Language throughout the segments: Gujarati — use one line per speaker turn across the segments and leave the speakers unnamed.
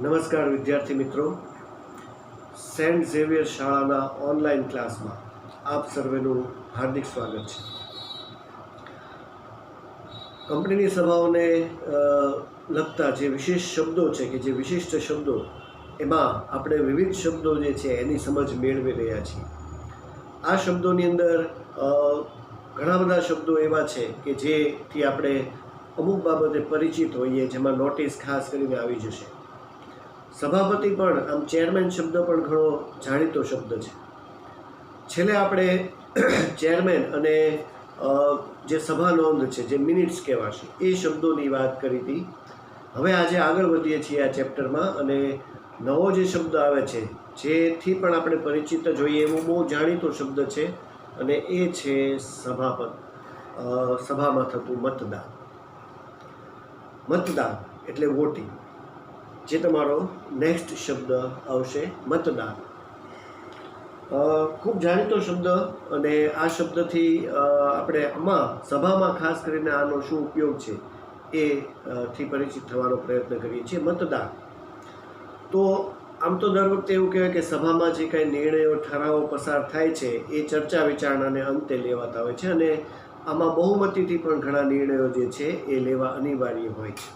નમસ્કાર વિદ્યાર્થી મિત્રો, સેન્ટ ઝેવિયર શાળાના ઓનલાઈન ક્લાસમાં આપ સર્વેનું હાર્દિક સ્વાગત છે. કંપનીની સભાઓને લગતા જે વિશેષ શબ્દો છે કે જે વિશિષ્ટ શબ્દો, એમાં આપણે વિવિધ શબ્દો જે છે એની સમજ મેળવી રહ્યા છીએ. આ શબ્દોની અંદર ઘણા બધા શબ્દો એવા છે કે જેથી આપણે અમુક બાબતે પરિચિત હોઈએ, જેમાં નોટિસ ખાસ કરીને આવી જશે. સભાપતિ પણ, આમ ચેરમેન શબ્દ પણ ઘણો જાણીતો શબ્દ છે. છેલ્લે આપણે ચેરમેન અને જે સભા નોંધ છે, જે મિનિટ્સ કહેવાશે, એ શબ્દોની વાત કરી હતી. હવે આજે આગળ વધીએ છીએ આ ચેપ્ટરમાં, અને નવો જે શબ્દ આવે છે જેથી પણ આપણે પરિચિત જોઈએ એવો બહુ જાણીતો શબ્દ છે, અને એ છે સભાપત. સભામાં થતું મતદાન. મતદાન એટલે વોટિંગ, જે તમારો નેક્સ્ટ શબ્દ આવશે, મતદાન. ખૂબ જાણીતો શબ્દ, અને આ શબ્દથી આપણે આમાં સભામાં ખાસ કરીને આનો શું ઉપયોગ છે એ થી પરિચિત થવાનો પ્રયત્ન કરીએ છીએ. મતદાન તો આમ તો દર વખતે એવું કહેવાય કે સભામાં જે કાંઈ નિર્ણયો, ઠરાવો પસાર થાય છે એ ચર્ચા વિચારણાને અંતે લેવાતા હોય છે, અને આમાં બહુમતીથી પણ ઘણા નિર્ણયો જે છે એ લેવા અનિવાર્ય હોય છે.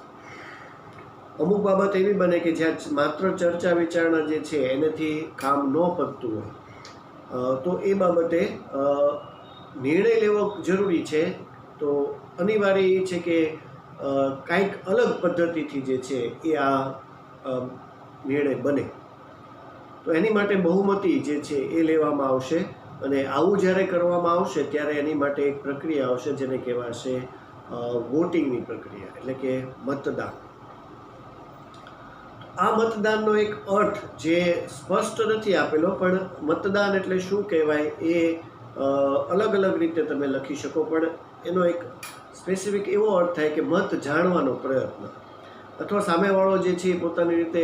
અમુક બાબત એવી બને કે જ્યાં માત્ર ચર્ચા વિચારણા જે છે એનાથી કામ ન પતતું હોય, તો એ બાબતે નિર્ણય લેવો જરૂરી છે. તો અનિવાર્ય એ છે કે કાંઈક અલગ પદ્ધતિથી જે છે એ આ નિર્ણય બને. તો એની માટે બહુમતી જે છે એ લેવામાં આવશે, અને આવું જ્યારે કરવામાં આવશે ત્યારે એની માટે એક પ્રક્રિયા આવશે જેને કહેવાશે વોટિંગની પ્રક્રિયા, એટલે કે મતદાન. આ મતદાનનો એક અર્થ જે સ્પષ્ટ નથી આપેલો, પણ મતદાન એટલે શું કહેવાય એ અલગ અલગ રીતે તમે લખી શકો, પણ એનો એક સ્પેસિફિક એવો અર્થ થાય કે મત જાણવાનો પ્રયત્ન, અથવા સામેવાળો જે છે એ પોતાની રીતે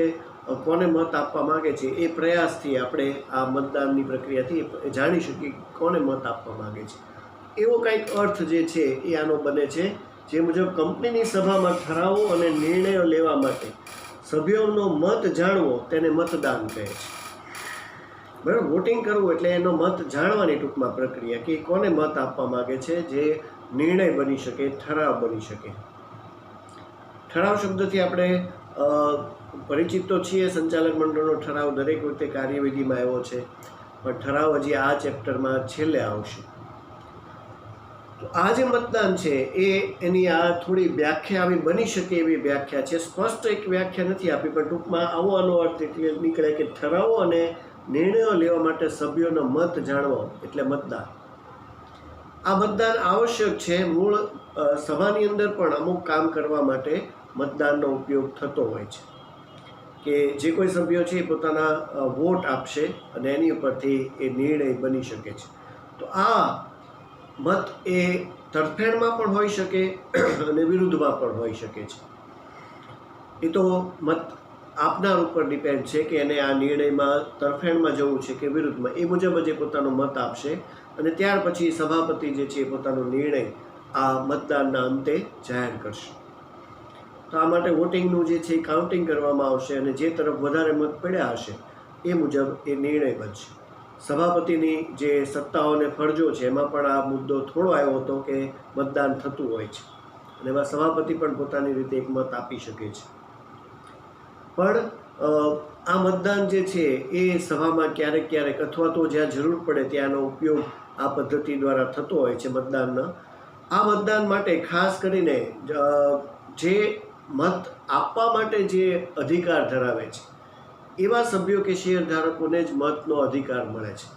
કોને મત આપવા માગે છે એ પ્રયાસથી આપણે આ મતદાનની પ્રક્રિયાથી જાણી શકીએ કોને મત આપવા માગે છે. એવો કંઈક અર્થ જે છે એ આનો બને છે, જે મુજબ કંપનીની સભામાં ઠરાવો અને નિર્ણયો લેવા માટે સભ્યોનો મત જાણવો તેને મતદાન કહે છે. બરાબર, વોટિંગ કરવું એટલે એનો મત જાણવાની ટૂંકમાં પ્રક્રિયા, કે કોને મત આપવા માગે છે, જે નિર્ણય બની શકે, ઠરાવ બની શકે. ઠરાવ શબ્દથી આપણે પરિચિત તો છીએ, સંચાલક મંડળનો ઠરાવ દરેક વખતે કાર્યવિધિમાં આવ્યો છે, પણ ઠરાવ હજી આ ચેપ્ટરમાં છેલ્લે આવશે. તો આ જે મતદાન છે એ એની આ થોડી વ્યાખ્યા આવી બની શકે એવી વ્યાખ્યા છે. સ્પષ્ટ એક વ્યાખ્યા નથી આપી, પણ ટૂંકમાં આવો આનો અર્થ એટલે નીકળે કે ઠરાવો અને નિર્ણયો લેવા માટે સભ્યોનો મત જાણવો એટલે મતદાન. આ મતદાન આવશ્યક છે. મૂળ સભાની અંદર પણ અમુક કામ કરવા માટે મતદાનનો ઉપયોગ થતો હોય છે, કે જે કોઈ સભ્યો છે એ પોતાના વોટ આપશે અને એની ઉપરથી એ નિર્ણય બની શકે છે. તો આ મત એ તરફેણમાં પણ હોઈ શકે અને વિરુદ્ધમાં પણ હોઈ શકે છે. એ તો મત આપનાર ઉપર ડિપેન્ડ છે કે એને આ નિર્ણયમાં તરફેણમાં જવું છે કે વિરુદ્ધમાં. એ મુજબ જ એ પોતાનો મત આપશે, અને ત્યાર પછી સભાપતિ જે છે એ પોતાનો નિર્ણય આ મતદાનના અંતે જાહેર કરશે. તો આ માટે વોટિંગનું જે છે એ કાઉન્ટિંગ કરવામાં આવશે, અને જે તરફ વધારે મત પડ્યા હશે એ મુજબ એ નિર્ણય બનશે. સભાપતિની જે સત્તાઓ અને ફરજો છે એમાં પણ આ મુદ્દો થોડો આવ્યો હતો કે મતદાન થતું હોય છે, અને એમાં સભાપતિ પણ પોતાની રીતે એક મત આપી શકે છે. પણ આ મતદાન જે છે એ સભામાં ક્યારેક ક્યારેક, અથવા તો જ્યાં જરૂર પડે ત્યાંનો ઉપયોગ આ પદ્ધતિ દ્વારા થતો હોય છે મતદાનનો. આ મતદાન માટે ખાસ કરીને જે મત આપવા માટે જે અધિકાર ધરાવે છે એવા સભ્યો કે શેર ધારકોને જ મતનો અધિકાર મળે છે.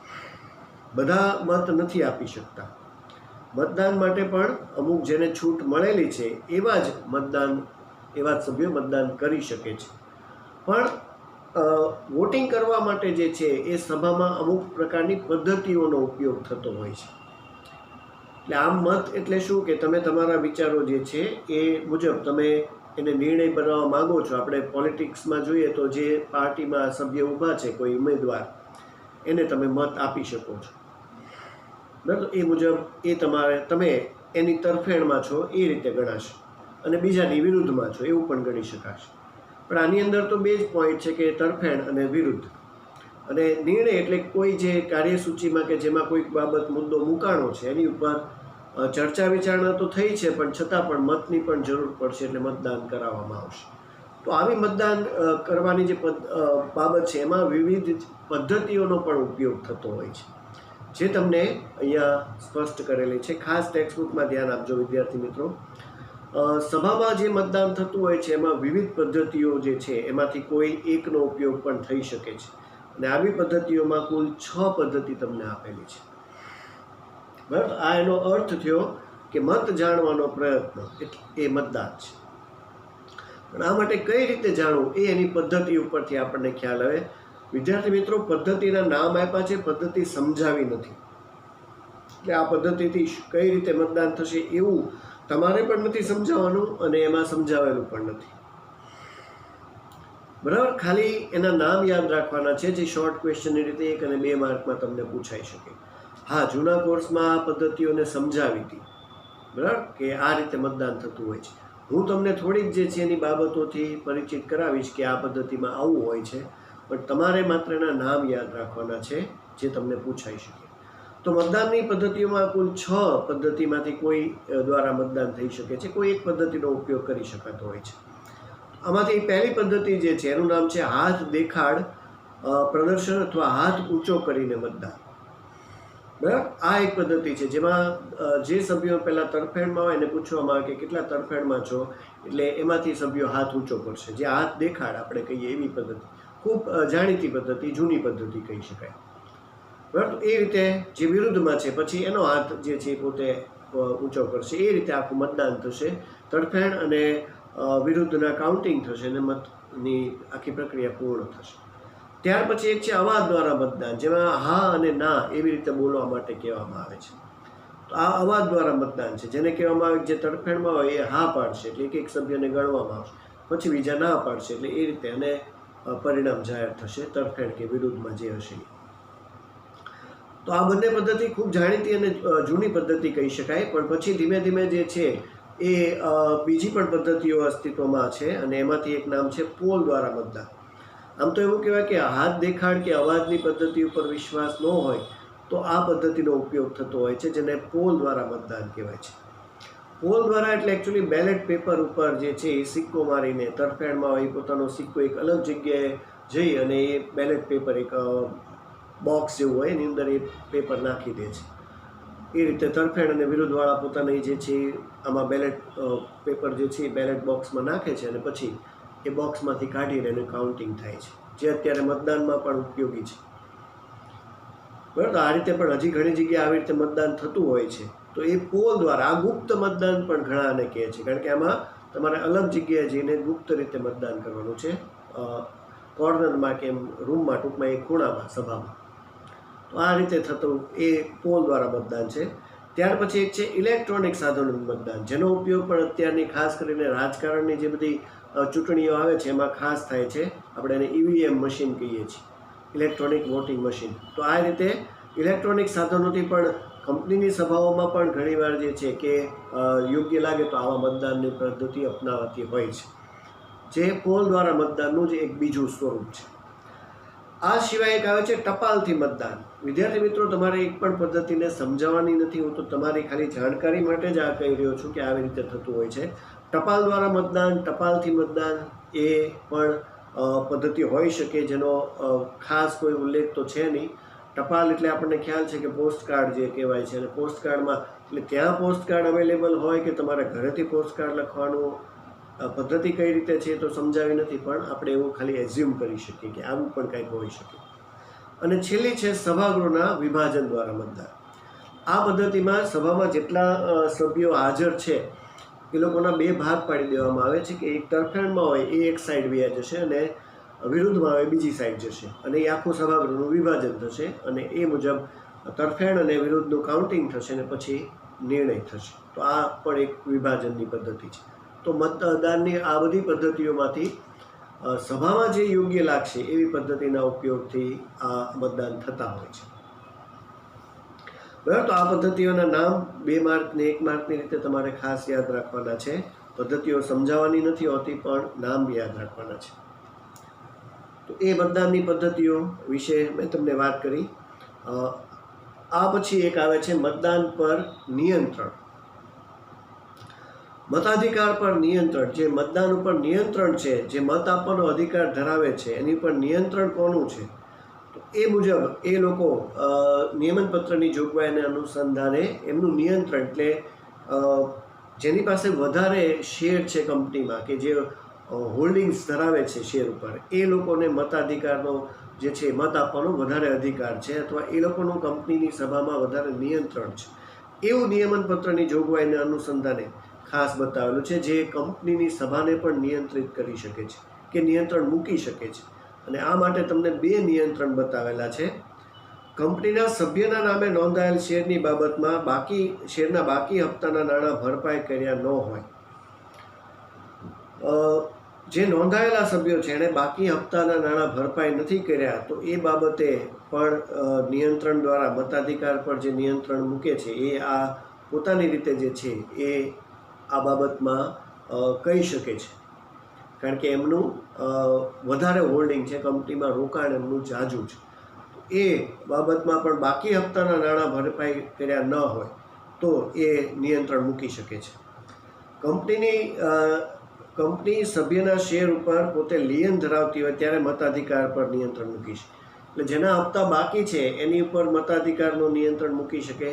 બધા મત નથી આપી શકતા. મતદાન માટે પણ અમુક જેને છૂટ મળેલી છે એવા જ સભ્યો મતદાન કરી શકે છે. પણ વોટિંગ કરવા માટે જે છે એ સભામાં અમુક પ્રકારની પદ્ધતિઓનો ઉપયોગ થતો હોય છે. એટલે આમ મત એટલે શું કે તમે તમારા વિચારો જે છે એ મુજબ તમે એને નિર્ણય બનાવવા માગો છો. આપણે પોલિટિક્સમાં જોઈએ તો જે પાર્ટીમાં સભ્ય ઊભા છે, કોઈ ઉમેદવાર, એને તમે મત આપી શકો છો. બરાબર, એ મુજબ તમે એની તરફેણમાં છો એ રીતે ગણાશે, અને બીજાની વિરુદ્ધમાં છો એવું પણ ગણી શકાશે. પણ આની અંદર તો બે જ પોઈન્ટ છે કે તરફેણ અને વિરુદ્ધ. અને નિર્ણય એટલે કોઈ જે કાર્યસૂચિમાં કે જેમાં કોઈક બાબત મુદ્દો મુકાણો છે એની ઉપર ચર્ચા વિચારણા તો થઈ છે, પણ છતાં પણ મતની પણ જરૂર પડશે, એટલે મતદાન કરાવવામાં આવશે. તો આવી મતદાન કરવાની જે બાબત છે એમાં વિવિધ પદ્ધતિઓનો પણ ઉપયોગ થતો હોય છે, જે તમને અહીંયા સ્પષ્ટ કરેલી છે. ખાસ ટેક્સ્ટબુકમાં ધ્યાન આપજો વિદ્યાર્થી મિત્રો. સભામાં જે મતદાન થતું હોય છે એમાં વિવિધ પદ્ધતિઓ જે છે એમાંથી કોઈ એકનો ઉપયોગ પણ થઈ શકે છે, અને આવી પદ્ધતિઓમાં કુલ 6 પદ્ધતિ તમને આપેલી છે. બરાબર, આ એનો અર્થ થયો કે મત જાણવાનો પ્રયત્ન એ મતદાન છે. પણ આ માટે કઈ રીતે જાણવું એ એની પદ્ધતિ ઉપરથી આપણને ખ્યાલ આવે. વિદ્યાર્થી મિત્રો, પદ્ધતિના નામ આપ્યા છે, પદ્ધતિ સમજાવી નથી. એટલે આ પદ્ધતિથી કઈ રીતે મતદાન થશે એવું તમારે પણ નથી સમજાવવાનું, અને એમાં સમજાવેલું પણ નથી. બરાબર, ખાલી એના નામ યાદ રાખવાના છે, જે શોર્ટ ક્વેશ્ચનની રીતે 1 અને 2 માર્કમાં તમને પૂછાઈ શકે. હા, જૂના કોર્સમાં આ પદ્ધતિઓને સમજાવી હતી, બરાબર, કે આ રીતે મતદાન થતું હોય છે. હું તમને થોડીક જે છે એની બાબતોથી પરિચિત કરાવીશ કે આ પદ્ધતિમાં આવું હોય છે, પણ તમારે માત્ર એના નામ યાદ રાખવાના છે જે તમને પૂછાઈ શકે. તો મતદાનની પદ્ધતિઓમાં કુલ 6 પદ્ધતિમાંથી કોઈ દ્વારા મતદાન થઈ શકે છે, કોઈ એક પદ્ધતિનો ઉપયોગ કરી શકાતો હોય છે. આમાંથી પહેલી પદ્ધતિ જે છે એનું નામ છે હાથ દેખાડ પ્રદર્શન અથવા હાથ ઊંચો કરીને મતદાન. બરાબર, આ એક પદ્ધતિ છે જેમાં જે સભ્યો પહેલાં તરફેણમાં હોય એને પૂછવામાં આવે કે કેટલા તરફેણમાં છો, એટલે એમાંથી સભ્યો હાથ ઊંચો કરશે. જે હાથ દેખાડ આપણે કહીએ એવી પદ્ધતિ, ખૂબ જાણીતી પદ્ધતિ, જૂની પદ્ધતિ કહી શકાય. બરાબર, એ રીતે જે વિરુદ્ધમાં છે પછી એનો હાથ જે છે પોતે ઊંચો કરશે. એ રીતે આખું મતદાન થશે. તરફેણ અને વિરુદ્ધના કાઉન્ટિંગ થશે અને મતની આખી પ્રક્રિયા પૂર્ણ થશે. ત્યાર પછી એક છે અવાજ દ્વારા મતદાન, જેમાં હા અને ના એવી રીતે બોલવા માટે કહેવામાં આવે છે. તો આ અવાજ દ્વારા મતદાન છે, જેને કહેવામાં આવે જે તરફેણમાં હોય એ હા પાડશે, એટલે એક સભ્યને ગણવામાં આવશે, પછી બીજા ના પાડશે, એટલે એ રીતે અને પરિણામ જાહેર થશે, તરફેણ કે વિરુદ્ધમાં જે હશે. તો આ બંને પદ્ધતિ ખૂબ જાણીતી અને જૂની પદ્ધતિ કહી શકાય. પણ પછી ધીમે ધીમે જે છે એ બીજી પણ પદ્ધતિઓ અસ્તિત્વમાં છે, અને એમાંથી એક નામ છે પોલ દ્વારા મતદાન. આમ તો એવું કહેવાય કે હાથ દેખાડ કે અવાજની પદ્ધતિ ઉપર વિશ્વાસ ન હોય તો આ પદ્ધતિનો ઉપયોગ થતો હોય છે, જેને પોલ દ્વારા મતદાન કહેવાય છે. પોલ દ્વારા એટલે એકચ્યુઅલી બેલેટ પેપર ઉપર જે છે એ સિક્કો મારીને, તરફેણમાં હોય પોતાનો સિક્કો એક અલગ જગ્યાએ જઈ અને એ બેલેટ પેપર એક બોક્સ જેવું હોય એની અંદર એ પેપર નાખી દે છે. એ રીતે તરફેણ અને વિરુદ્ધવાળા પોતાની જે છે આમાં બેલેટ પેપર જે છે એ બેલેટ બોક્સમાં નાખે છે, અને પછી એ બોક્સમાંથી કાઢીને એનું કાઉન્ટિંગ થાય છે, જે અત્યારે મતદાનમાં પણ ઉપયોગી છે. બરાબર, આ રીતે પણ હજી ઘણી જગ્યાએ આવી રીતે મતદાન થતું હોય છે. તો એ પોલ દ્વારા, આ ગુપ્ત મતદાન પણ ઘણાને કહે છે, કારણ કે આમાં તમારે અલગ જગ્યાએ જઈને ગુપ્ત રીતે મતદાન કરવાનું છે, કોર્નરમાં કે રૂમમાં, ટૂંકમાં એ ખૂણામાં, સભામાં. તો આ રીતે થતું એ પોલ દ્વારા મતદાન છે. ત્યાર પછી એક છે ઇલેક્ટ્રોનિક સાધનોનું મતદાન, જેનો ઉપયોગ પણ અત્યારની ખાસ કરીને રાજકારણની જે બધી ચૂંટણીઓ આવે છે એમાં ખાસ થાય છે. આપણે એને EVM મશીન કહીએ છીએ, ઇલેક્ટ્રોનિક વોટિંગ મશીન. તો આ રીતે ઇલેક્ટ્રોનિક સાધનોથી પણ કંપનીની સભાઓમાં પણ ઘણીવાર જે છે કે યોગ્ય લાગે તો આવા મતદાનની પદ્ધતિ અપનાવાતી હોય છે, જે પોલ દ્વારા મતદાનનું જ એક બીજું સ્વરૂપ છે. આ સિવાય એક આવે છે ટપાલથી મતદાન. વિદ્યાર્થી મિત્રો, તમારે એક પણ પદ્ધતિને સમજાવવાની નથી, હું તો તમારી ખાલી જાણકારી માટે જ આ કહી રહ્યો છું કે આવી રીતે થતું હોય છે. ટપાલ દ્વારા મતદાન, ટપાલથી મતદાન એ પણ પદ્ધતિ હોઈ શકે, જેનો ખાસ કોઈ ઉલ્લેખ તો છે નહીં. ટપાલ એટલે આપણને ખ્યાલ છે કે પોસ્ટકાર્ડ જે કહેવાય છે, અને પોસ્ટકાર્ડમાં એટલે ત્યાં પોસ્ટકાર્ડ અવેલેબલ હોય કે તમારે ઘરેથી પોસ્ટકાર્ડ લખવાનું, પદ્ધતિ કઈ રીતે છે તો સમજાવી નથી, પણ આપણે એવું ખાલી એઝ્યુમ કરી શકીએ કે આવું પણ કંઈક હોઈ શકે. અને છેલ્લી છે સભાગૃહના વિભાજન દ્વારા મતદાન. આ પદ્ધતિમાં સભામાં જેટલા સભ્યો હાજર છે એ લોકોના 2 ભાગ પાડી દેવામાં આવે છે, કે એક તરફેણમાં હોય એ એક સાઈડ વ્યા જશે, અને વિરુદ્ધમાં હોય બીજી સાઈડ જશે, અને એ આખું સભાગૃહનું વિભાજન થશે, અને એ મુજબ તરફેણ અને વિરુદ્ધનું કાઉન્ટિંગ થશે, અને પછી નિર્ણય થશે. તો આ પણ એક વિભાજનની પદ્ધતિ છે. તો મતદાનની આ બધી પદ્ધતિઓમાંથી સભામાં જે યોગ્ય લાગશે એવી પદ્ધતિના ઉપયોગથી આ મતદાન થતા હોય છે. બરાબર, તો આ પદ્ધતિઓના નામ 2 માર્ક ને 1 માર્કની રીતે તમારે ખાસ યાદ રાખવાના છે. પદ્ધતિઓ સમજાવવાની નથી હોતી, પણ નામ યાદ રાખવાના છે. તો એ મતદાનની પદ્ધતિઓ વિશે મેં તમને વાત કરી. આ પછી એક આવે છે મતદાન પર નિયંત્રણ. મતાધિકાર પર નિયંત્રણ. જે મતદાન ઉપર નિયંત્રણ છે, જે મત આપવાનો અધિકાર ધરાવે છે, એની પર નિયંત્રણ કોનું છે? તો એ મુજબ એ લોકો નિયમનપત્રની જોગવાઈને અનુસંધાને એમનું નિયંત્રણ, એટલે જેની પાસે વધારે શેર છે કંપનીમાં, કે જે હોલ્ડિંગ્સ ધરાવે છે શેર ઉપર, એ લોકોને મતાધિકારનો જે છે મત આપવાનો વધારે અધિકાર છે, અથવા એ લોકોનું કંપનીની સભામાં વધારે નિયંત્રણ છે. એવું નિયમનપત્રની જોગવાઈને અનુસંધાને ખાસ બતાવેલું છે, જે કંપનીની સભાને પણ નિયંત્રિત કરી શકે છે કે નિયંત્રણ મૂકી શકે છે. અને આ માટે તમને 2 નિયંત્રણ બતાવેલા છે. કંપનીના સભ્યના નામે નોંધાયેલ શેરની બાબતમાં શેરના બાકી હપ્તાના નાણાં ભરપાઈ કર્યા ન હોય. જે નોંધાયેલા સભ્યો છે એણે બાકી હપ્તાના નાણાં ભરપાઈ નથી કર્યા, તો એ બાબતે પણ નિયંત્રણ દ્વારા મતાધિકાર પર જે નિયંત્રણ મૂકે છે એ આ પોતાની રીતે જે છે એ આ બાબતમાં કહી શકે છે, કારણ કે એમનું વધારે હોલ્ડિંગ છે, કંપનીમાં રોકાણ એમનું જાજુ છે. એ બાબતમાં પણ બાકી હપ્તાના નાણાં ભરપાઈ કર્યા ન હોય તો એ નિયંત્રણ મૂકી શકે છે. કંપની સભ્યના શેર ઉપર પોતે લિયન ધરાવતી હોય ત્યારે મતાધિકાર પર નિયંત્રણ મૂકી શકે. એટલે જેના હપ્તા બાકી છે એની ઉપર મતાધિકારનું નિયંત્રણ મૂકી શકે,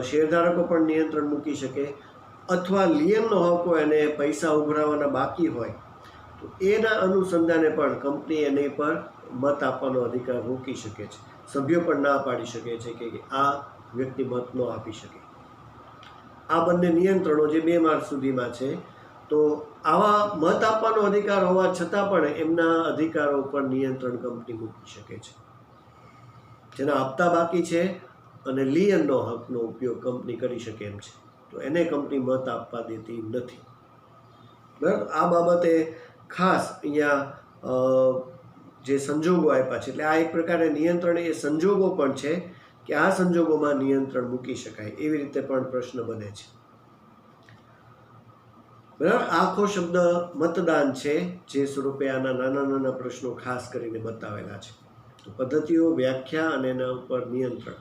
શેરધારકો પણ નિયંત્રણ મૂકી શકે, અથવા લિયનનો હક હોય અને પૈસા ઉઘરાવવાના બાકી હોય તો એના અનુસંધાને પણ કંપની એની પર મત આપવાનો અધિકાર રોકી શકે છે. સભ્યો પણ ના પાડી શકે છે કે આ વ્યક્તિ મત ન આપી શકે. આ બંને નિયંત્રણો જે 2 માર્ચ સુધીમાં છે, તો આવા મત આપવાનો અધિકાર હોવા છતાં પણ એમના અધિકારો ઉપર નિયંત્રણ કંપની મૂકી શકે છે. જેના હપ્તા બાકી છે અને લિયનનો હકનો ઉપયોગ કંપની કરી શકે એમ છે, તો એને કંપની મત આપવા દેતી નથી. બરાબર. આ બાબતે ખાસ અહીંયા જે સંજોગો આપ્યા છે, એટલે આ એક પ્રકારે નિયંત્રણ એ સંજોગો પણ છે કે આ સંજોગોમાં નિયંત્રણ મૂકી શકાય, એવી રીતે પણ પ્રશ્ન બને છે. બરાબર. આખો શબ્દ મતદાન છે, જે સ્વરૂપે આના નાના નાના પ્રશ્નો ખાસ કરીને બતાવેલા છે. તો પદ્ધતિઓ, વ્યાખ્યા અને એના ઉપર નિયંત્રણ,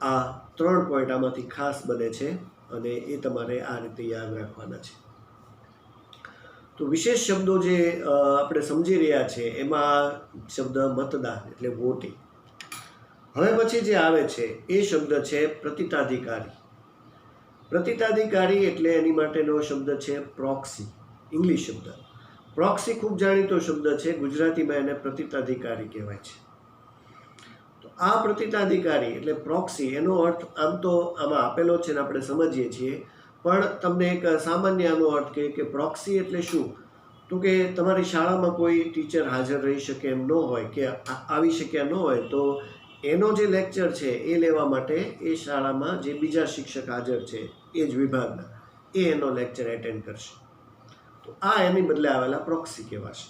આ 3 પોઈન્ટ આમાંથી ખાસ બને છે અને એ તમારે આ રીતે યાદ રાખવાના છે. તો વિશેષ શબ્દો જે આપણે સમજી રહ્યા છે એમાં શબ્દ મતદાન એટલે વોટિંગ. હવે પછી જે આવે છે એ શબ્દ છે પ્રતિતાધિકારી. પ્રતિતાધિકારી એટલે એની માટેનો શબ્દ છે પ્રોક્સી, ઇંગ્લિશ શબ્દ. પ્રોક્સી ખૂબ જાણીતો શબ્દ છે, ગુજરાતીમાં એને પ્રતિતાધિકારી કહેવાય છે. તો આ પ્રતિતાધિકારી એટલે પ્રોક્સી, એનો અર્થ આમ તો આમાં આપેલો છે ને આપણે સમજીએ છીએ, પણ તમને એક સામાન્ય આનો અર્થ કહે કે પ્રોક્સી એટલે શું? તો કે તમારી શાળામાં કોઈ ટીચર હાજર રહી શકે એમ ન હોય, કે આવી શક્યા ન હોય, તો એનો જે લેક્ચર છે એ લેવા માટે એ શાળામાં જે બીજા શિક્ષક હાજર છે એ જ વિભાગના, એ એનો લેક્ચર એટેન્ડ કરશે. તો આ એની બદલે આવેલા પ્રોક્સી કહેવાશે.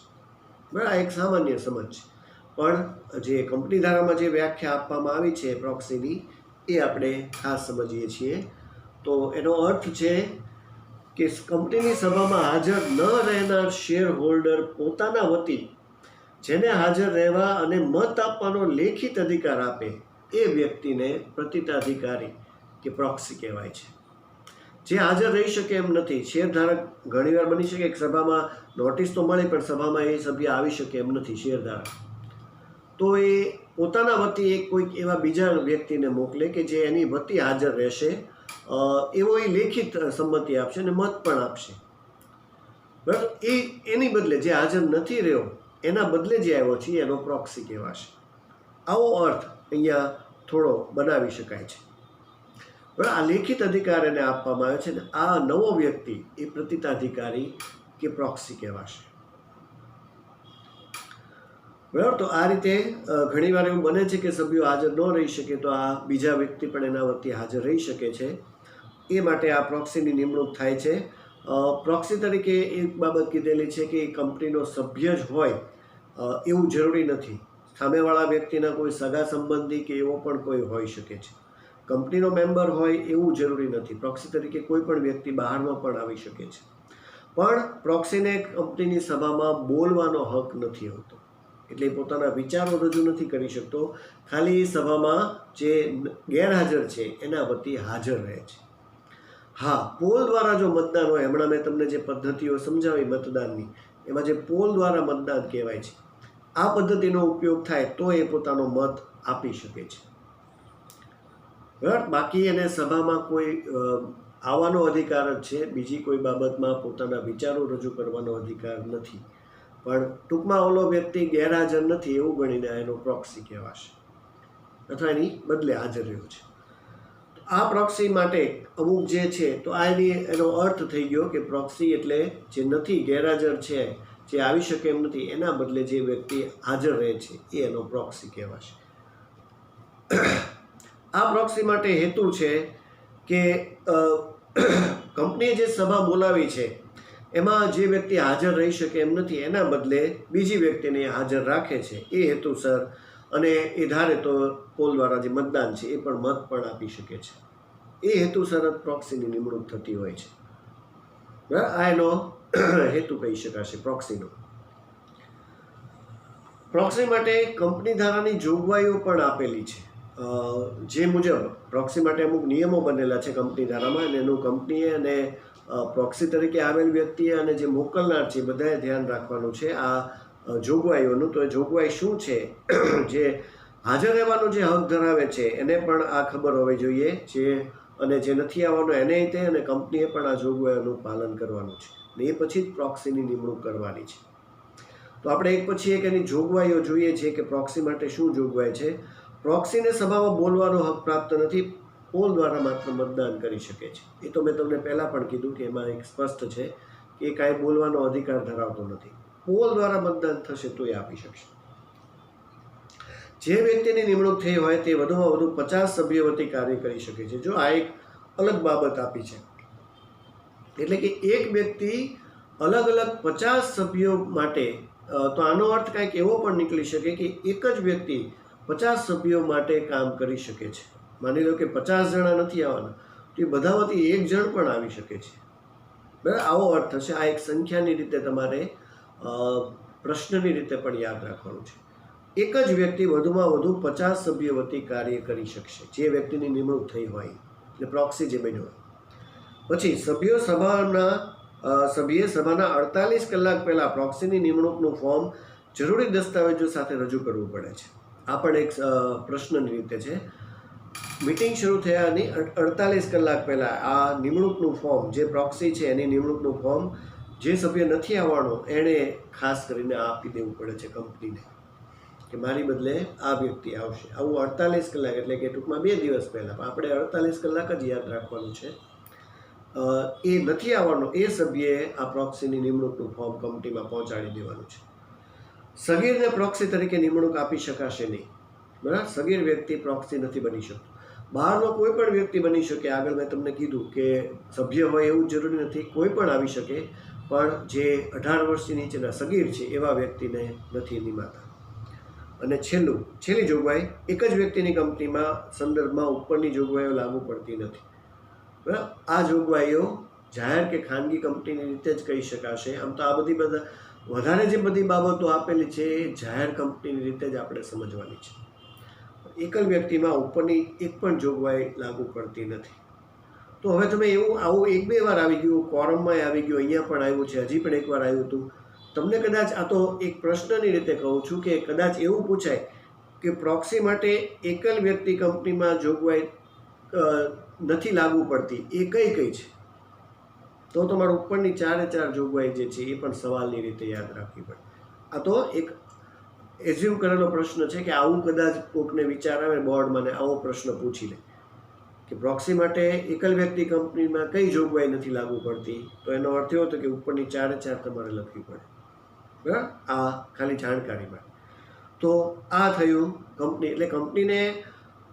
બરાબર. આ એક સામાન્ય સમજ છે, પણ જે કંપની ધારામાં જે વ્યાખ્યા આપવામાં આવી છે પ્રોક્સીની, એ આપણે ખાસ સમજીએ છીએ. તો એનો અર્થ છે કે કંપનીની સભામાં હાજર ન રહેનાર શેર હોલ્ડર પોતાના વતી જેને હાજર રહેવા અને મત આપવાનો લેખિત અધિકાર આપે એ વ્યક્તિને પ્રતિતાધિકારી કે પ્રોક્સી કહેવાય છે. જે હાજર રહી શકે એમ નથી, શેરધારક ઘણીવાર બની શકે કે સભામાં નોટિસ તો મળે પણ સભામાં એ સભ્ય આવી શકે એમ નથી શેરધારક, તો એ પોતાના વતી કોઈક એવા બીજા વ્યક્તિને મોકલે કે જે એની વતી હાજર રહેશે, એવો એ લેખિત સંમતિ આપશે અને મત પણ આપશે. બરાબર. એની બદલે જે હાજર નથી રહ્યો એના બદલે જે આવ્યો છે એનો પ્રોક્સી કહેવાશે. આવો અર્થ અહીંયા થોડો બનાવી શકાય છે. બરાબર. આ લેખિત અધિકાર એને આપવામાં આવે છે ને આ નવો વ્યક્તિ એ પ્રતિતાધિકારી કે પ્રોક્સી કહેવાશે. બરાબર. તો આ રીતે ઘણીવાર એવું બને છે કે સભ્યો હાજર ન રહી શકે, તો આ બીજા વ્યક્તિ પણ એના વતી હાજર રહી શકે છે. એ માટે આ પ્રોક્સીની નિમણૂક થાય છે. પ્રોક્સી તરીકે એક બાબત કીધેલી છે કે કંપનીનો સભ્ય જ હોય એવું જરૂરી નથી. સામેવાળા વ્યક્તિના કોઈ સગા સંબંધી કે એવો પણ કોઈ હોઈ શકે છે. કંપનીનો મેમ્બર હોય એવું જરૂરી નથી. પ્રોક્સી તરીકે કોઈ પણ વ્યક્તિ બહારનો પણ આવી શકે છે. પણ પ્રોક્સીને કંપનીની સભામાં બોલવાનો હક નથી હોતો, એટલે એ પોતાના વિચારો રજૂ નથી કરી શકતો. ખાલી સભામાં જે ગેરહાજર છે એના વતી હાજર રહે છે. હા, પોલ દ્વારા જો મતદાન હોય, હમણાં મેં તમને જે પદ્ધતિઓ સમજાવી મતદાનની, એમાં જે પોલ દ્વારા મતદાન કહેવાય છે, આ પદ્ધતિનો ઉપયોગ થાય તો એ પોતાનો મત આપી શકે છે. બરાબર. બાકી એને સભામાં કોઈ આવવાનો અધિકાર જ છે, બીજી કોઈ બાબતમાં પોતાના વિચારો રજૂ કરવાનો અધિકાર નથી. પણ ટૂંકમાં ઓલો વ્યક્તિ ગેરહાજર નથી એવું ગણીને એનો પ્રોક્સી કહેવાશે, અથવા એની બદલે હાજર રહ્યો છે. આ પ્રોક્સી માટે અમુક જે છે તો એનો અર્થ થઈ ગયો કે પ્રોક્સી એટલે જે નથી, ગેરહાજર છે, જે આવી શકે એમ નથી, એના બદલે જે વ્યક્તિ હાજર રહે છે એ એનો પ્રોક્સી કહેવાશે. આ પ્રોક્સી માટે હેતુ છે કે કંપનીએ જે સભા બોલાવી છે એમાં જે વ્યક્તિ હાજર રહી શકે એમ નથી, એના બદલે બીજી વ્યક્તિને હાજર રાખે છે એ હેતુસર, અને એ ધારે તો પોલ દ્વારા જે મતદાન છે એ પણ મત પણ આપી શકે છે. એ હેતુસર જ પ્રોક્સીની નિમણૂક થતી હોય છે. બરાબર. આ એનો હેતુ કહી શકાશે પ્રોક્સીનો. પ્રોક્સી માટે કંપની ધારાની જોગવાઈઓ પણ આપેલી છે, જે મુજબ પ્રોક્સી માટે અમુક નિયમો બનેલા છે કંપની ધારામાં, અને એનું કંપનીએ અને પ્રોક્સી તરીકે આવેલ વ્યક્તિએ અને જે મોકલનાર છે બધાએ ધ્યાન રાખવાનું છે આ જોગવાઈઓનું. તો એ જોગવાઈ શું છે, જે હાજર રહેવાનો જે હક ધરાવે છે એને પણ આ ખબર હોવી જોઈએ, અને જે નથી આવવાનો એને તે, અને કંપનીએ પણ આ જોગવાઈઓનું પાલન કરવાનું છે, અને એ પછી જ પ્રોક્સીની નિમણૂક કરવાની છે. તો આપણે એક પછી એક એની જોગવાઈઓ જોઈએ છીએ કે પ્રોક્સી માટે શું જોગવાઈ છે. પ્રોક્સીને સભામાં બોલવાનો હક પ્રાપ્ત નથી, પોલ દ્વારા માત્ર મતદાન કરી શકે છે. એ તો મેં તમને પહેલાં પણ કીધું કે એમાં એક સ્પષ્ટ છે કે એ કાંઈ બોલવાનો અધિકાર ધરાવતો નથી. પોલ દ્વારા મતદાન થશે તો એ આપી શકશે. જે વ્યક્તિની નિમણૂક થઈ હોય તે વધુમાં વધુ 50 સભ્યો વતી કાર્ય કરી શકે છે. જો આ એક અલગ બાબત આપી છે, એટલે કે એક વ્યક્તિ અલગ અલગ 50 સભ્યો માટે, તો આનો અર્થ કાંઈક એવો પણ નીકળી શકે કે એક જ વ્યક્તિ 50 સભ્યો માટે કામ કરી શકે છે. માની લો કે 50 જણા નથી આવવાના, તો એ બધામાંથી એક જણ પણ આવી શકે છે. બરાબર. આવો અર્થ થશે. આ એક સંખ્યાની રીતે તમારે પ્રશ્નની રીતે પણ યાદ રાખવાનું છે. એક જ વ્યક્તિ વધુમાં વધુ 50 સભ્યો વતી કાર્ય કરી શકશે, જે વ્યક્તિની નિમણૂક થઈ હોય, એટલે પ્રોક્સી જે બન્યો હોય. પછી સભ્યે સભાના 48 કલાક પહેલાં પ્રોક્સીની નિમણૂકનું ફોર્મ જરૂરી દસ્તાવેજો સાથે રજૂ કરવું પડે છે. આ પણ એક પ્રશ્નની રીતે છે. મીટિંગ શરૂ થયાની 48 કલાક પહેલાં આ નિમણૂકનું ફોર્મ, જે પ્રોક્સી છે એની નિમણૂકનું ફોર્મ જે સભ્ય નથી આવવાનો એણે ખાસ કરીને આપી દેવું પડે છે કંપનીને, કે મારી બદલે આ વ્યક્તિ આવશે. આવું 48 કલાક એટલે કે ટૂંકમાં 2 દિવસ પહેલાં, આપણે 48 કલાક જ યાદ રાખવાનું છે. એ નથી આવવાનો એ સભ્યએ આ પ્રોક્સીની નિમણૂકનું ફોર્મ કંપનીમાં પહોંચાડી દેવાનું છે. સગીરને પ્રોક્સી તરીકે નિમણૂક આપી શકાશે નહીં. બરાબર. સગીર વ્યક્તિ પ્રોક્સી નથી બની શકતો. બહારનો કોઈ પણ વ્યક્તિ બની શકે. આગળ મેં તમને કીધું કે સભ્ય હોય એવું જરૂરી નથી, કોઈ પણ આવી શકે, પણ જે 18 વર્ષથી નીચેના સગીર છે એવા વ્યક્તિને નથી નિમાતા. અને છેલ્લી જોગવાઈ, એક જ વ્યક્તિની કંપનીમાં સંદર્ભમાં ઉપરની જોગવાઈઓ લાગુ પડતી નથી. બરાબર. આ જોગવાઈઓ જાહેર કે ખાનગી કંપનીની રીતે જ કહી શકાશે. આમ તો આ વધારે જે બધી બાબતો આપેલી છે એ જાહેર કંપનીની રીતે જ આપણે સમજવાની છે. એકલ વ્યક્તિમાં ઉપરની એક પણ જોગવાઈ લાગુ પડતી નથી. તો હવે તમે આવું 1-2 વાર આવી ગયું, કોરમમાં આવી ગયું, અહીંયા પણ આવ્યું છે, હજી પણ એકવાર આવ્યું હતું. તમને કદાચ આ તો એક પ્રશ્નની રીતે કહું છું કે કદાચ એવું પૂછાય કે પ્રોક્સી માટે એકલ વ્યક્તિ કંપનીમાં જોગવાઈ નથી લાગુ પડતી, એ કઈ છે, તો તમારે ઉપરની 4 જોગવાઈ જે છે એ પણ સવાલની રીતે યાદ રાખવી પડે. આ તો એક એઝ્યુમ કરેલો પ્રશ્ન છે કે આવું કદાચ કોઈકને વિચાર આવે બોર્ડમાં ને આવો પ્રશ્ન પૂછી લે કે પ્રોક્સી માટે એકલ વ્યક્તિ કંપનીમાં કઈ જોગવાઈ નથી લાગુ પડતી, તો એનો અર્થ એવો હતો કે ઉપરની 4 તમારે લખવી પડે. બરાબર. આ ખાલી જાણકારી માટે. તો આ થયું કંપની, એટલે કંપનીને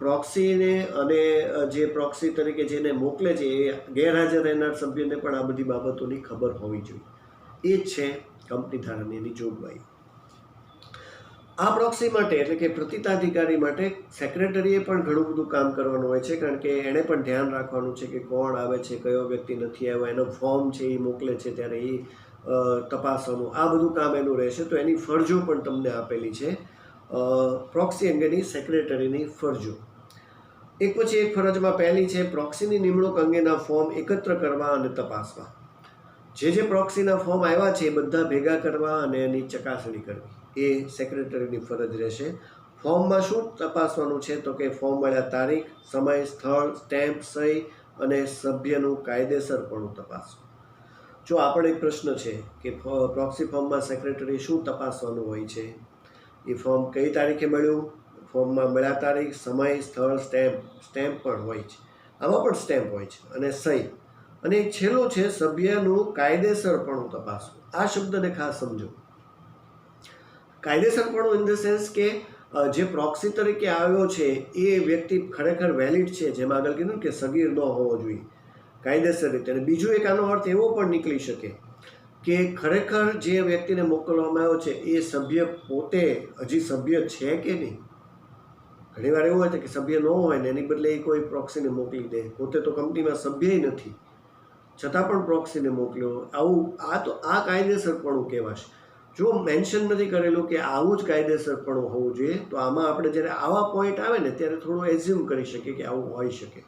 પ્રોક્સીને અને જે પ્રોક્સી તરીકે જેને મોકલે છે એ ગેરહાજર રહેનાર સભ્યને પણ આ બધી બાબતોની ખબર હોવી જોઈએ. એ જ છે કંપની ધારાની એની જોગવાઈ. આ પ્રોક્સી માટે એટલે કે પ્રતિતાધિકારી માટે સેક્રેટરીએ પણ ઘણું બધું કામ કરવાનું હોય છે, કારણ કે એણે પણ ધ્યાન રાખવાનું છે કે કોણ આવે છે, કયો વ્યક્તિ નથી આવ્યો, એનો ફોર્મ છે એ મોકલે છે ત્યારે એ તપાસવાનું, આ બધું કામ એનું રહેશે. તો એની ફરજો પણ તમને આપેલી છે, પ્રોક્સી અંગેની સેક્રેટરીની ફરજો. એક પછી એક ફરજમાં પહેલી છે પ્રોક્સીની નિમણૂક અંગેના ફોર્મ એકત્ર કરવા અને તપાસવા. જે પ્રોક્સીના ફોર્મ આવ્યા છે એ બધા ભેગા કરવા અને એની ચકાસણી કરવી એ સેક્રેટરીની ફરજ રહેશે. ફોર્મમાં શું તપાસવાનું છે તો કે ફોર્મ મળ્યા તારીખ, સમય, સ્થળ, સ્ટેમ્પ, સહી અને સભ્યનું કાયદેસરપણું તપાસવું. જો આ પણ એક પ્રશ્ન છે કે પ્રોક્સી ફોર્મમાં સેક્રેટરી શું તપાસવાનું હોય છે. એ ફોર્મ કઈ તારીખે મળ્યું, ફોર્મમાં મળ્યા તારીખ, સમય, સ્થળ, સ્ટેમ્પ પણ હોય છે, આમાં પણ સ્ટેમ્પ હોય છે, અને સહી. અને એક છેલ્લું છે સભ્યનું કાયદેસરપણું તપાસવું. આ શબ્દને ખાસ સમજો. કાયદેસરપણું ઇન ધ સેન્સ કે જે પ્રોક્સી તરીકે આવ્યો છે એ વ્યક્તિ ખરેખર વેલિડ છે, જેમ આગળ કીધું કે સગીર ન હોવો જોઈએ કાયદેસર રીતે. અને બીજું એક આનો અર્થ એવો પણ નીકળી શકે કે ખરેખર જે વ્યક્તિને મોકલવામાં આવ્યો છે એ સભ્ય પોતે હજી સભ્ય છે કે નહીં. ઘણીવાર એવું હોય છે કે સભ્ય ન હોય ને એની બદલે એ કોઈ પ્રોક્સીને મોકલી દે, પોતે તો કંપનીમાં સભ્યય નથી છતાં પણ પ્રોક્સીને મોકલ્યો. આ કાયદેસરપણું કહેવાશે. જો મેન્શન નથી કરેલું કે આવું જ કાયદેસરપણું હોવું જોઈએ તો આમાં આપણે જ્યારે આવા પોઈન્ટ આવે ને ત્યારે થોડું એઝ્યુમ કરી શકીએ કે આવું હોઈ શકે,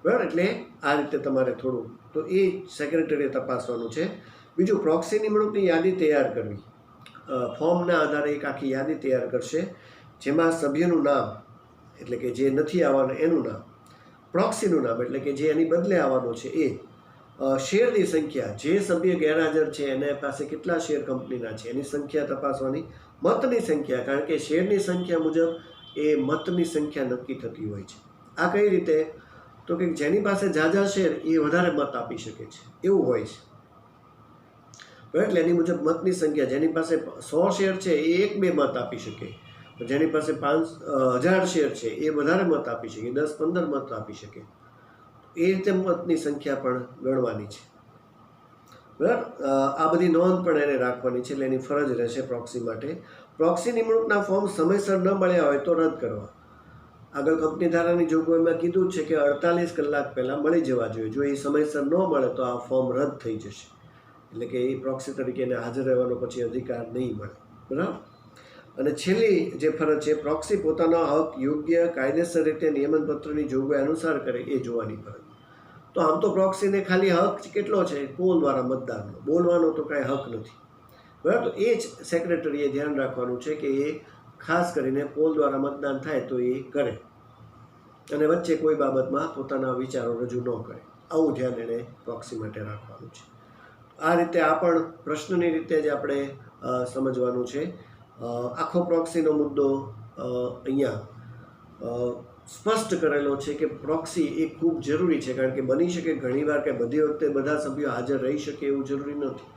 બરાબર. એટલે આ રીતે તમારે થોડું તો એ સેક્રેટરીએ તપાસવાનું છે. બીજું, પ્રોક્સી નિમણૂકની યાદી તૈયાર કરવી. ફોર્મના આધારે એક આખી યાદી તૈયાર કરશે જેમાં સભ્યનું નામ એટલે કે જે નથી આવવાનું એનું નામ, પ્રોક્સીનું નામ એટલે કે જે એની બદલે આવવાનો છે એ, શેરની સંખ્યા, જે સભ્ય ગેરહાજર છે એને પાસે કેટલા શેર કંપનીના છે એની સંખ્યા તપાસવાની, મતની સંખ્યા, કારણ કે શેરની સંખ્યા મુજબ એ મતની સંખ્યા નક્કી થતી હોય છે. આ કઈ રીતે તો કે જેની પાસે ઝાઝા શેર એ વધારે મત આપી શકે છે એવું હોય છે, બરાબર. એટલે એની મુજબ મતની સંખ્યા, જેની પાસે 100 શેર છે એ 1-2 મત આપી શકે, જેની પાસે 1000 શેર છે એ વધારે મત આપી શકે, 10-15 મત આપી શકે. એ રીતે મતની સંખ્યા પણ ગણવાની છે, બરાબર. આ બધી નોંધ પણ એને રાખવાની છે, એટલે એની ફરજ રહેશે પ્રોક્સી માટે. પ્રોક્સી નિમણૂકના ફોર્મ સમયસર ન મળ્યા હોય તો રદ કરવા. આગળ કંપની ધારાની જોગવાઈમાં કીધું છે કે 48 કલાક પહેલાં મળી જવા જોઈએ. જો એ સમયસર ન મળે તો આ ફોર્મ રદ થઈ જશે, એટલે કે એ પ્રોક્સી તરીકે એને હાજર રહેવાનો પછી અધિકાર નહીં મળે, બરાબર. અને છેલ્લી જે ફરજ છે પ્રોક્સી પોતાનો હક યોગ્ય કાયદેસર રીતે નિયમનપત્રની જોગવાઈ અનુસાર કરે એ જોવાની ફરજ. તો આમ તો પ્રોક્સીને ખાલી હક કેટલો છે પોલ દ્વારા મતદાનનો, બોલવાનો તો કાંઈ હક નથી, બરાબર. તો એ જ સેક્રેટરીએ ધ્યાન રાખવાનું છે કે એ ખાસ કરીને પોલ દ્વારા મતદાન થાય તો એ કરે અને વચ્ચે કોઈ બાબતમાં પોતાના વિચારો રજૂ ન કરે. આવું ધ્યાન એણે પ્રોક્સી માટે રાખવાનું છે. આ રીતે આ પણ પ્રશ્નની રીતે જ આપણે સમજવાનું છે. આખો પ્રોક્સીનો મુદ્દો અહીંયા સ્પષ્ટ કરેલો છે કે પ્રોક્સી એ ખૂબ જરૂરી છે, કારણ કે બની શકે ઘણીવાર કે બધી વખતે બધા સભ્યો હાજર રહી શકે એવું જરૂરી નથી.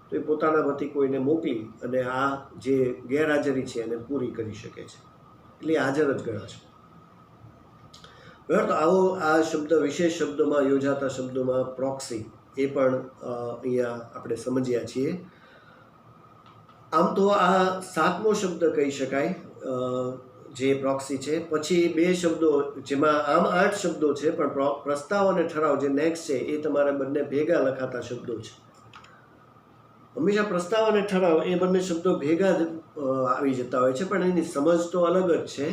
તો એ પોતાના વતી કોઈને મોકલી અને આ જે ગેરહાજરી છે એને પૂરી કરી શકે છે, એટલે હાજર જ ગણાશે, બરાબર. તો આવો આ શબ્દ વિશેષ શબ્દોમાં યોજાતા શબ્દોમાં પ્રોક્સી એ પણ અહીંયા આપણે સમજ્યા છીએ. આમ તો આ 7મો શબ્દ કહી શકાય જે પ્રોક્સી છે. પછી 2 શબ્દો જેમાં આમ 8 શબ્દો છે, પણ પ્રસ્તાવ અને ઠરાવ જે નેક્સ્ટ છે એ તમારે બંને ભેગા લખાતા શબ્દો છે. હંમેશા પ્રસ્તાવ અને ઠરાવ એ બંને શબ્દો ભેગા જ આવી જતા હોય છે, પણ એની સમજ તો અલગ જ છે.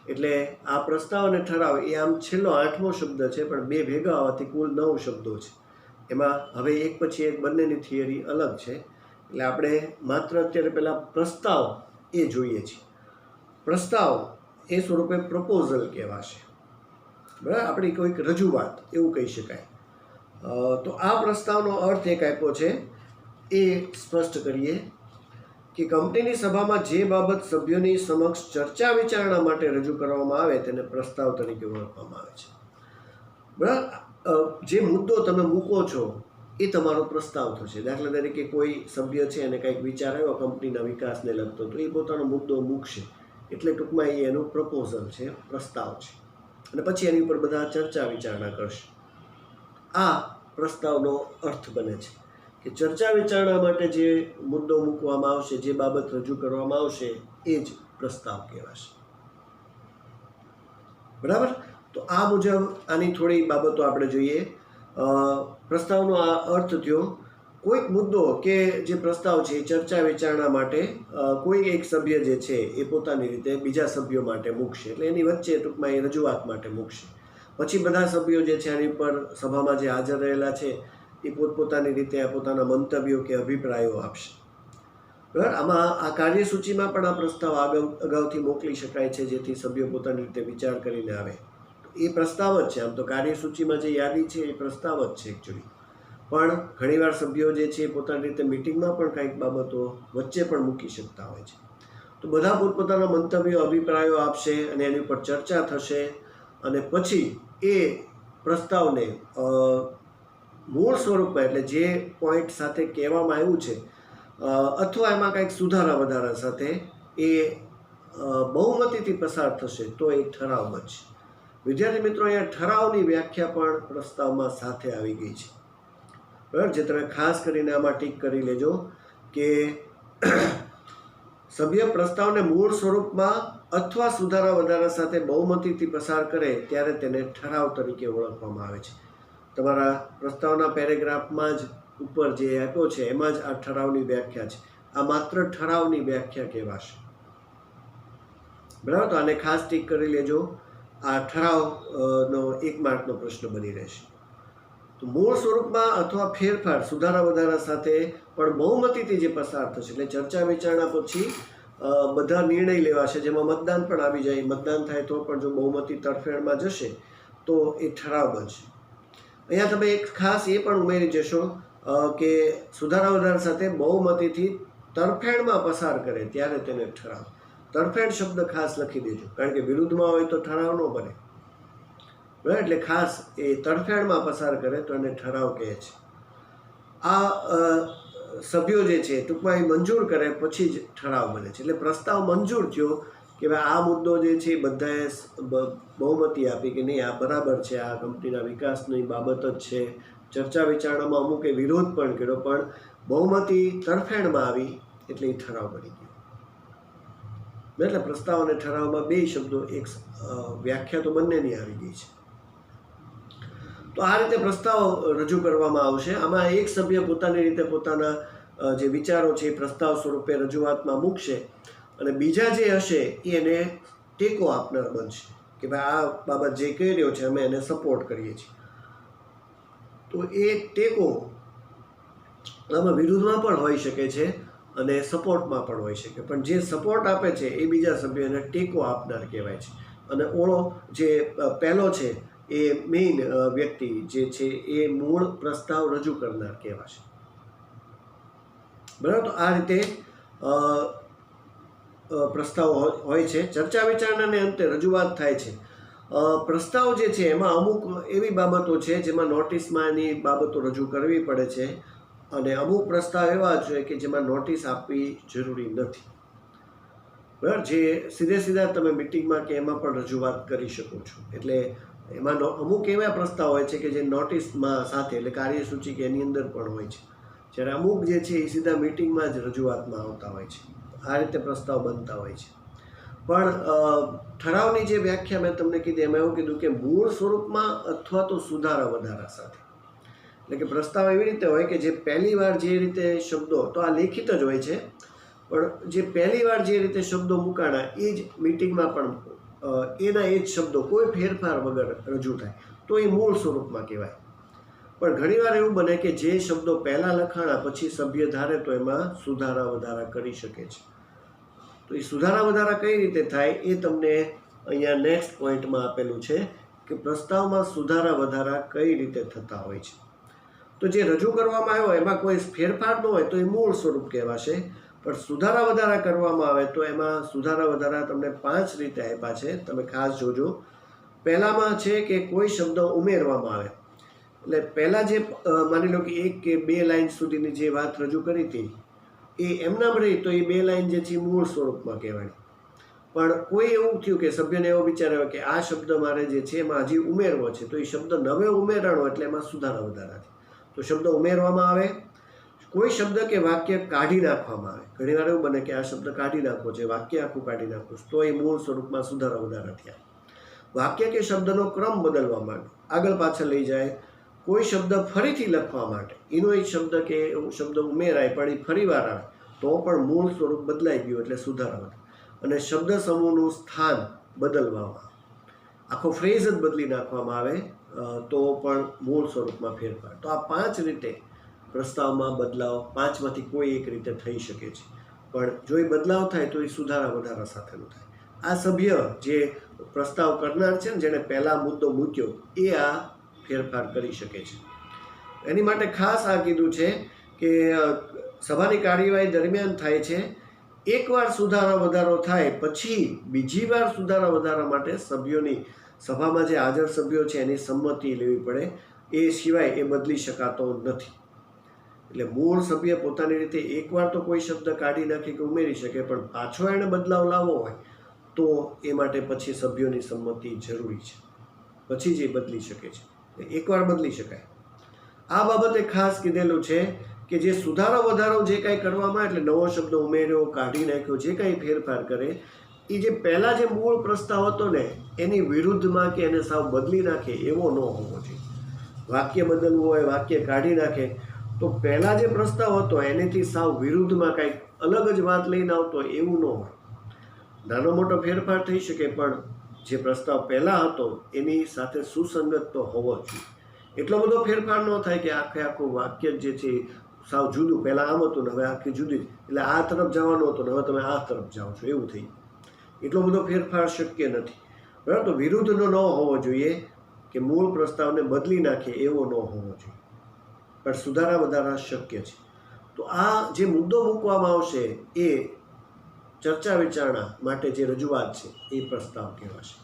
એટલે આ પ્રસ્તાવ અને ઠરાવ એ આમ છેલ્લો 8મો શબ્દ છે, પણ 2 ભેગા આવવાથી કુલ 9 શબ્દો છે. એમાં હવે એક પછી એક બંનેની થિયરી અલગ છે, એટલે આપણે માત્ર અત્યારે પહેલાં પ્રસ્તાવ એ જોઈએ છીએ. પ્રસ્તાવ એ સ્વરૂપે પ્રપોઝલ કહેવાશે, બરાબર. આપણી કોઈક રજૂઆત એવું કહી શકાય. તો આ પ્રસ્તાવનો અર્થ એક આપ્યો છે એ સ્પષ્ટ કરીએ કે કંપનીની સભામાં જે બાબત સભ્યોની સમક્ષ ચર્ચા વિચારણા માટે રજૂ કરવામાં આવે તેને પ્રસ્તાવ તરીકે ઓળખવામાં આવે છે, બરાબર. જે મુદ્દો તમે મૂકો છો એ તમારો પ્રસ્તાવ થશે. દાખલા તરીકે કોઈ સભ્ય છે એને કંઈક વિચાર આવ્યો કંપનીના વિકાસને લગતો, તો એ પોતાનો મુદ્દો મૂકશે, એટલે ટૂંકમાં એ એનું પ્રપોઝલ છે, પ્રસ્તાવ છે, અને પછી એની ઉપર બધા ચર્ચા વિચારણા કરશે. આ પ્રસ્તાવનો અર્થ બને છે. કે ચર્ચા વિચારણા માટે જે મુદ્દો મૂકવામાં આવશે, જે બાબત રજૂ કરવામાં આવશે એ જ પ્રસ્તાવ કહેવાશે. બરાબર. તો આ મુજબ આની થોડી બાબતો આપણે જોઈએ. પ્રસ્તાવનો આ અર્થ થયો, કોઈક મુદ્દો કે જે પ્રસ્તાવ છે એ ચર્ચા વિચારણા માટે કોઈ એક સભ્ય જે છે એ પોતાની રીતે બીજા સભ્યો માટે મૂકશે, એટલે એની વચ્ચે ટૂંકમાં એ રજૂઆત માટે મૂકશે. પછી બધા સભ્યો જે છે આની પર સભામાં જે હાજર રહેલા છે એ પોતપોતાની રીતે પોતાના મંતવ્યો કે અભિપ્રાયો આપશે. બરાબર. આમાં આ કાર્યસૂચિમાં પણ આ પ્રસ્તાવ અગાઉથી મોકલી શકાય છે, જેથી સભ્યો પોતાની રીતે વિચાર કરીને આવે. એ પ્રસ્તાવ જ છે. આમ તો કાર્યસૂચિમાં જે યાદી છે એ પ્રસ્તાવ જ છે એકચ્યુઅલી, પણ ઘણીવાર સભ્યો જે છે પોતાની રીતે મિટિંગમાં પણ કંઈક બાબતો વચ્ચે પણ મૂકી શકતા હોય છે. તો બધા પોતપોતાના મંતવ્યો અભિપ્રાયો આપશે અને એની ઉપર ચર્ચા થશે અને પછી એ પ્રસ્તાવને મૂળ સ્વરૂપમાં, એટલે જે પોઈન્ટ સાથે કહેવામાં આવ્યું છે અથવા એમાં કંઈક સુધારા વધારા સાથે એ બહુમતીથી પસાર થશે તો એ ઠરાવ બનશે. વિદ્યાર્થી મિત્રો, અહીંયા ઠરાવની વ્યાખ્યા પણ પ્રસ્તાવમાં સાથે આવી ગઈ છે. બરાબર. જે તમે ખાસ કરીને આમાં ટીક કરી લેજો કે સભ્ય પ્રસ્તાવને મૂળ સ્વરૂપમાં અથવા સુધારા વધારા સાથે બહુમતીથી પસાર કરે ત્યારે તેને ઠરાવ તરીકે ઓળખવામાં આવે છે. તમારા પ્રસ્તાવના પેરેગ્રાફમાં જ ઉપર જે આપ્યો છે એમાં જ આ ઠરાવની વ્યાખ્યા છે. આ માત્ર ઠરાવની વ્યાખ્યા કહેવાશે. બરાબર. તો આને ખાસ ટીક કરી લેજો. આ ઠરાવનો 1 માર્કનો પ્રશ્ન બની રહેશે. તો મૂળ સ્વરૂપમાં અથવા ફેરફાર, સુધારા વધારા સાથે પણ બહુમતીથી જે પસાર થશે, એટલે ચર્ચા વિચારણા પછી બધા નિર્ણય લેવાશે, જેમાં મતદાન પણ આવી જાય. મતદાન થાય તો પણ જો બહુમતી તરફેણમાં જશે તો એ ઠરાવ બનશે. અહીંયા તમે એક ખાસ એ પણ ઉમેરી જશો કે સુધારા વધારા સાથે બહુમતીથી તરફેણમાં પસાર કરે ત્યારે તેને ઠરાવ. તરફેણ શબ્દ ખાસ લખી દેજો, કારણ કે વિરુદ્ધમાં હોય તો ઠરાવ ન બને. બરાબર. એટલે ખાસ એ તરફેણમાં પસાર કરે તો એને ઠરાવ કહે છે. આ સભ્યો જે છે ટૂંકમાં એ મંજૂર કરે પછી જ ઠરાવ બને છે. એટલે પ્રસ્તાવ મંજૂર થયો કે ભાઈ આ મુદ્દો જે છે એ બધાએ બહુમતી આપી કે નહીં આ બરાબર છે, આ કંપનીના વિકાસની બાબત જ છે. ચર્ચા વિચારણામાં અમુકે વિરોધ પણ કર્યો, પણ બહુમતી તરફેણમાં આવી એટલે એ ઠરાવ બની ગયો. એટલે પ્રસ્તાવ અને ઠરાવમાં બે શબ્દો એક વ્યાખ્યા તો બંનેની આવી ગઈ છે. તો આ રીતે પ્રસ્તાવ રજૂ કરવામાં આવશે. આમાં એક સભ્ય પોતાની રીતે પોતાના જે વિચારો છે એ પ્રસ્તાવ સ્વરૂપે રજૂઆતમાં મૂકશે અને બીજા જે હશે એને ટેકો આપનાર બનશે કે ભાઈ આ બાબત જે કહી રહ્યો છે અમે એને સપોર્ટ કરીએ છીએ. તો એ ટેકો આમાં વિરુદ્ધમાં પણ હોઈ શકે છે અને સપોર્ટમાં પણ હોઈ શકે, પણ જે સપોર્ટ આપે છે એ બીજા સભ્યોને ટેકો આપનાર કહેવાય છે. અને ઓળો જે પહેલો છે એ મેઇન વ્યક્તિ જે છે એ મૂળ પ્રસ્તાવ રજૂ કરનાર કહેવાશે. બરાબર. તો આ રીતે પ્રસ્તાવ હોય છે. ચર્ચા વિચારણાને અંતે રજૂઆત થાય છે. પ્રસ્તાવ જે છે એમાં અમુક એવી બાબતો છે જેમાં નોટિસમાં એની બાબતો રજૂ કરવી પડે છે અને અમુક પ્રસ્તાવ એવા છે કે જેમાં નોટિસ આપવી જરૂરી નથી. બરાબર. જે સીધા તમે મિટિંગમાં કે એમાં પણ રજૂઆત કરી શકો છો. એટલે એમાં અમુક એવા પ્રસ્તાવ હોય છે કે જે નોટિસમાં સાથે, એટલે કાર્યસૂચિ કે એની અંદર પણ હોય છે, જ્યારે અમુક જે છે એ સીધા મિટિંગમાં જ રજૂઆતમાં આવતા હોય છે. આ રીતે પ્રસ્તાવ બનતા હોય છે. પણ ઠરાવની જે વ્યાખ્યા મેં તમને કીધી એમાં એવું કીધું કે મૂળ સ્વરૂપમાં અથવા તો સુધારા વધારા સાથે. એટલે કે પ્રસ્તાવ એવી રીતે હોય કે જે પહેલી વાર જે રીતે શબ્દો, તો આ લેખિત જ હોય છે, પણ જે પહેલી વાર જે રીતે શબ્દો મૂકાણા એ જ મિટિંગમાં પણ એના એ જ શબ્દો કોઈ ફેરફાર વગર રજૂ થાય તો એ મૂળ સ્વરૂપમાં કહેવાય. પણ ઘણીવાર એવું બને કે જે શબ્દો પહેલાં લખાણા પછી સભ્ય ધારે તો એમાં સુધારા વધારા કરી શકે છે. તો એ સુધારા વધારા કઈ રીતે થાય એ તમને અહીંયા નેક્સ્ટ પોઈન્ટમાં આપેલું છે કે પ્રસ્તાવમાં સુધારા વધારા કઈ રીતે થતા હોય છે. તો જે રજૂ કરવામાં આવ્યો એમાં કોઈ ફેરફાર ન હોય તો એ મૂળ સ્વરૂપ કહેવાશે, પણ સુધારા વધારા કરવામાં આવે તો એમાં સુધારા વધારા તમને 5 રીતે આપ્યા છે, તમે ખાસ જોજો. પહેલામાં છે કે કોઈ શબ્દ ઉમેરવામાં આવે. એટલે પહેલાં જે માની લો કે 1 કે 2 લાઇન સુધીની જે વાત રજૂ કરી હતી એ એમનામ રહી તો એ 2 લાઇન જે છે મૂળ સ્વરૂપમાં કહેવાય. પણ કોઈ એવું થયું કે સભ્યને એવો વિચાર આવ્યો કે આ શબ્દ મારે જે છે એમાં હજી ઉમેરવો છે, તો એ શબ્દ નવે ઉમેરાણો એટલે એમાં સુધારા વધારા થાય. તો શબ્દ ઉમેરવામાં આવે. કોઈ શબ્દ કે વાક્ય કાઢી નાખવામાં આવે, ઘણીવાર એવું બને કે આ શબ્દ કાઢી નાખવો છે, વાક્ય આખું કાઢી નાખવું છે, તો એ મૂળ સ્વરૂપમાં સુધારા વધારા થયા. વાક્ય કે શબ્દનો ક્રમ બદલવા માટે, આગળ પાછળ લઈ જાય, કોઈ શબ્દ ફરીથી લખવા માટે, એનો એક શબ્દ કે શબ્દ ઉમેરાય પણ એ ફરી વાર આવે તો પણ મૂળ સ્વરૂપ બદલાઈ ગયું એટલે સુધારા વધે. અને શબ્દ સમૂહનું સ્થાન બદલવામાં, આખો ફ્રેઝ જ બદલી નાખવામાં આવે તો પણ મૂળ સ્વરૂપમાં ફેરફાર. તો આ 5 રીતે પ્રસ્તાવમાં બદલાવ, 5માંથી કોઈ એક રીતે થઈ શકે છે. પણ જો એ બદલાવ થાય તો એ સુધારા વધારા સાથેનું થાય. આ સભ્ય જે પ્રસ્તાવ કરનાર છે ને, જેણે પહેલા મુદ્દો મૂક્યો, એ આ ફેરફાર કરી શકે છે. એની માટે ખાસ આ કીધું છે કે સભાની કાર્યવાહી દરમિયાન થાય છે, એકવાર સુધારા વધારો થાય પછી બીજી વાર સુધારા વધારા માટે સભ્યોની, સભામાં જે હાજર સભ્યો છે એની સંમતિ લેવી પડે, એ સિવાય એ બદલી શકાતો નથી. એટલે મૂળ સભ્ય પોતાની રીતે એકવાર તો કોઈ શબ્દ કાઢી નાખી કે ઉમેરી શકે, પણ પાછો એને બદલાવ લાવવો હોય તો એ માટે પછી સભ્યોની સંમતિ જરૂરી છે, પછી જ એ બદલી શકે છે. એકવાર બદલી શકાય. આ બાબતે ખાસ કીધેલું છે કે જે સુધારો વધારો જે કાંઈ કરવામાં, એટલે નવો શબ્દ ઉમેર્યો, કાઢી નાખ્યો, જે કાંઈ ફેરફાર કરે, એ જે પહેલાં જે મૂળ પ્રસ્તાવ હતો ને એની વિરુદ્ધમાં કે એને સાવ બદલી નાખે એવો ન હોવો જોઈએ. વાક્ય બદલવું હોય, વાક્ય કાઢી નાખે તો પહેલાં જે પ્રસ્તાવ હતો એનેથી સાવ વિરુદ્ધમાં કાંઈક અલગ જ વાત લઈને આવતો એવું ન હોય. નાનો મોટો ફેરફાર થઈ શકે પણ જે પ્રસ્તાવ પહેલાં હતો એની સાથે સુસંગત તો હોવો જોઈએ. એટલો બધો ફેરફાર ન થાય કે આખું વાક્ય જે છે સાવ જુદું, પહેલાં આમ હતું ને હવે આખી જુદી, એટલે આ તરફ જવાનું હતું ને હવે તમે આ તરફ જાઓ છો, એવું થઈ. એટલો બધો ફેરફાર શક્ય નથી. બરાબર? તો વિરુદ્ધનો ન હોવો જોઈએ કે મૂળ પ્રસ્તાવને બદલી નાખે એવો ન હોવો જોઈએ, પણ સુધારા વધારા શક્ય છે. તો આ જે મુદ્દો મૂકવામાં આવશે એ ચર્ચા વિચારણા માટે જે રજૂઆત છે એ પ્રસ્તાવ કહેવાશે.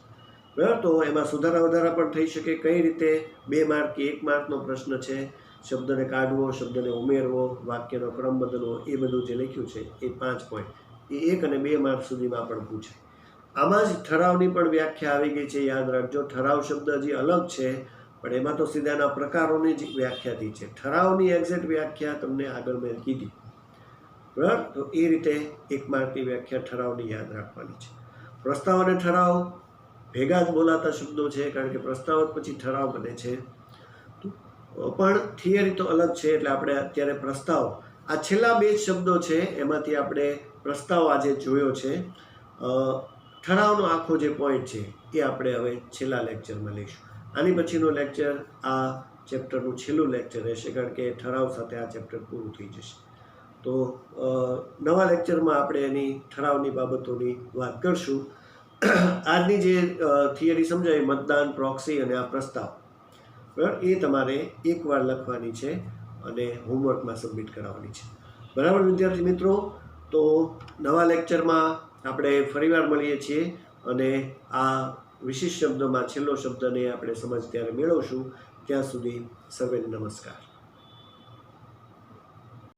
બરાબર? તો એમાં સુધારા વધારા પણ થઈ શકે. કઈ રીતે? 2 માર્ક કે 1 માર્કનો પ્રશ્ન છે. શબ્દને કાઢવો, શબ્દને ઉમેરવો, વાક્યનો ક્રમ બદલવો, એ બધું જે લખ્યું છે એ 5 પોઈન્ટ એ 1 અને 2 માર્ક સુધીમાં પણ પૂછાય. આમાં જ ઠરાવની પણ વ્યાખ્યા આવી ગઈ છે, યાદ રાખજો. ઠરાવ શબ્દ હજી અલગ છે પણ એમાં તો સીધાના પ્રકારોની જ વ્યાખ્યાથી છે. ઠરાવની એક્ઝેક્ટ વ્યાખ્યા તમને આગળ મેં કીધી. બરાબર? તો એ રીતે 1 માર્કની વ્યાખ્યા ઠરાવની યાદ રાખવાની છે. પ્રસ્તાવ અને ઠરાવ ભેગા જ બોલાતા શબ્દો છે, કારણ કે પ્રસ્તાવ પછી ઠરાવ બને છે. પણ થિયરી તો અલગ છે, એટલે આપણે અત્યારે પ્રસ્તાવ, આ છેલ્લા 2 શબ્દો છે એમાંથી આપણે પ્રસ્તાવ આજે જોયો છે. ઠરાવનો આખો જે પોઈન્ટ છે એ આપણે હવે છેલ્લા લેક્ચરમાં લઈશું. આની પછીનો લેક્ચર આ ચેપ્ટરનું છેલ્લું લેક્ચર રહેશે, કારણ કે ઠરાવ સાથે આ ચેપ્ટર પૂરું થઈ જશે. તો નવા લેક્ચરમાં આપણે એની ઠરાવની બાબતોની વાત કરશું. આજની જે થિયરી સમજાવી, મતદાન, પ્રોક્સી અને આ પ્રસ્તાવ, બરાબર, એ તમારે એકવાર લખવાની છે અને હોમવર્કમાં સબમિટ કરાવવાની છે. બરાબર વિદ્યાર્થી મિત્રો? તો નવા લેક્ચરમાં આપણે ફરીવાર મળીએ છીએ અને આ વિશિષ્ટ શબ્દોમાં છેલ્લો શબ્દને આપણે સમજ ત્યારે મેળવશું. ત્યાં સુધી સર્વેને નમસ્કાર.